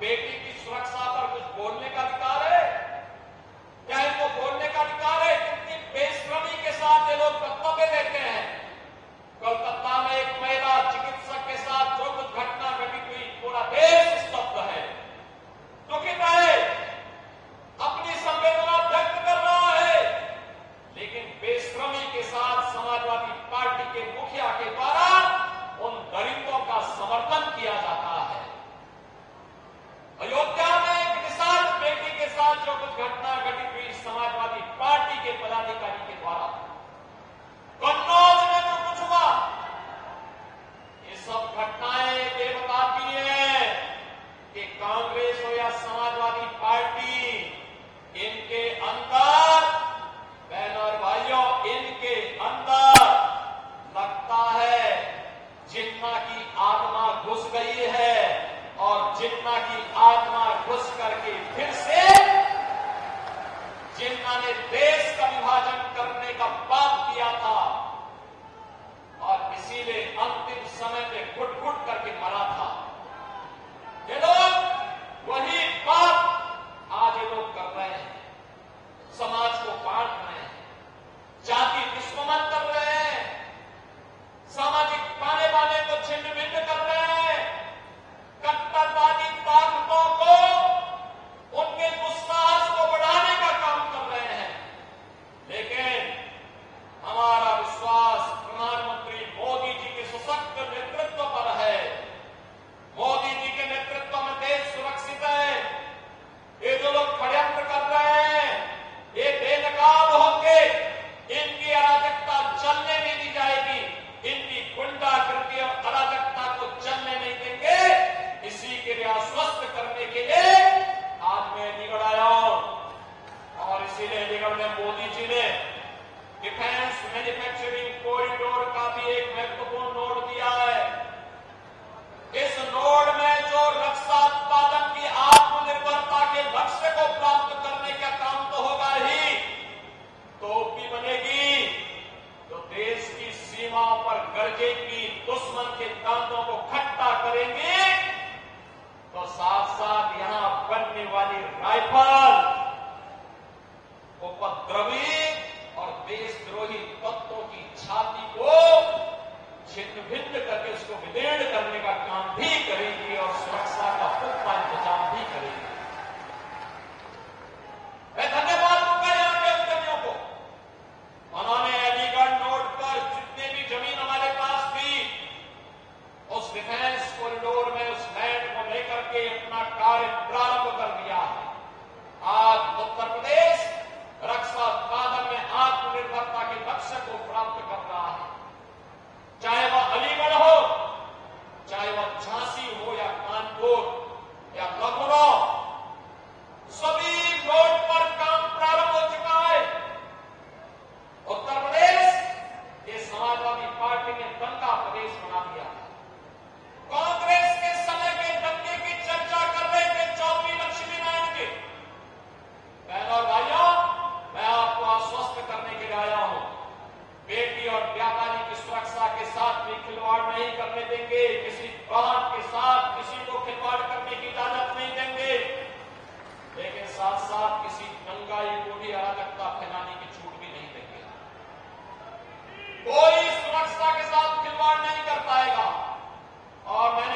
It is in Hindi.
बेटी की सुरक्षा पर कुछ बोलने का अधिकार है? क्या इनको बोलने का अधिकार है? कितनी बेशर्मी के साथ ये लोग वक्तव्य देते हैं। कोलकाता में एक महिला चिकित्सक के साथ जो कुछ घटना घटित हुई, पूरा देश स्तब्ध है, दुखित है, अपनी संवेदना व्यक्त कर रहा है, लेकिन बेशर्मी के साथ समाजवादी पार्टी के मुखिया के द्वारा उन दलितों का समर्थन किया जाता है। अयोध्या में एक किसान बेटी के साथ जो कुछ घटना घटित हुई समाजवादी पार्टी के पदाधिकारी के द्वारा, कन्नौज में जो कुछ हुआ, ये सब घटनाएं ये बताती हैं कि कांग्रेस हो या समाजवादी पार्टी, इनके अंदर, बहनों और भाइयों, इनके अंदर लगता है जिन्ना की आत्मा घुस गई है, और जिन्ना की आत्मा घुस करके फिर से जिन्ना ने देश का विभाजन करने का पाप किया था, और इसीलिए अंतिम समय में घुट घुट करके मरा था। ये लोग वही पाप आज ये लोग कर रहे हैं, समाज को बांट रहे हैं, जाति दुश्मन कर रहे हैं, सामाजिक ताने बाने को छिन्न भिन्न कर रहे हैं, कट्टरवादी ताकतों को, उनके दुस्साहस को बढ़ाने का काम कर रहे हैं। लेकिन हमारा विश्वास प्रधानमंत्री मोदी जी के सशक्त नेतृत्व पर है। मोदी जी के नेतृत्व में देश सुरक्षित है। ये जो लोग षड्यंत्र कर रहे हैं, ये बेनकाब होंगे, इनकी अराजकता चलने नहीं दी जाएगी, इनकी गुंडागर्दी और अराजकता को चलने नहीं देंगे। इसी के लिए आश्वस्त करने के लिए आज मैं अलीगढ़ आया हूं, और इसीलिए अलीगढ़ में मोदी जी ने डिफेंस मैन्युफैक्चरिंग कॉरिडोर का भी एक महत्वपूर्ण नोट दिया है। इस नोट में जो रक्षा उत्पादन की आत्मनिर्भरता के लक्ष्य को प्राप्त करने का काम तो होगा ही, टोपी बनेगी जो देश की सीमाओं पर गरजेगी, दुश्मन के दांतों को खट्टा करेंगे, तो साथ साथ यहां बनने वाली राइफल उपद्रवी और देशद्रोही तत्वों की छाती को छिन्न भिन्न करके उसको विदीर्ण करने का काम भी करेगी, और सुरक्षा का पुख्ता इंतजाम भी करेगी। मैं धन्यवाद दूंगा यहां के उद्यमियों को। उन्होंने अलीगढ़ नोट पर जितने भी जमीन हमारे पास थी, उस डिफेंस कॉरिडोर में उस लैंड को लेकर के अपना कार्य प्रारंभ कर दिया है। आज उत्तर प्रदेश रक्षा उत्पादन में आत्मनिर्भरता के लक्ष्य को प्राप्त कर रहा है। चाहे वह अलीगढ़ हो, चाहे वह झांसी हो, या कानपुर, या लखनऊ, सभी रोड पर काम प्रारंभ हो चुका है। उत्तर प्रदेश ये समाजवादी पार्टी ने दंगा प्रदेश बना दिया। कांग्रेस के समय के दंगे की चर्चा कर रहे थे चौधरी लक्ष्मी नारायण के। बहनों और भाइयों, मैं आपको आश्वस्त करने के लिए आया हूं, बेटी और व्यापारी की सुरक्षा के साथ भी खिलवाड़ नहीं करने देंगे। किसी बहन के साथ किसी को खिलवाड़ करने की इजाजत नहीं देंगे, लेकिन साथ साथ किसी दंगाई को भी अराजकता फैलाने की छूट भी नहीं देंगे। कोई सुरक्षा के साथ खिलवाड़ नहीं कर पाएगा। और मैंने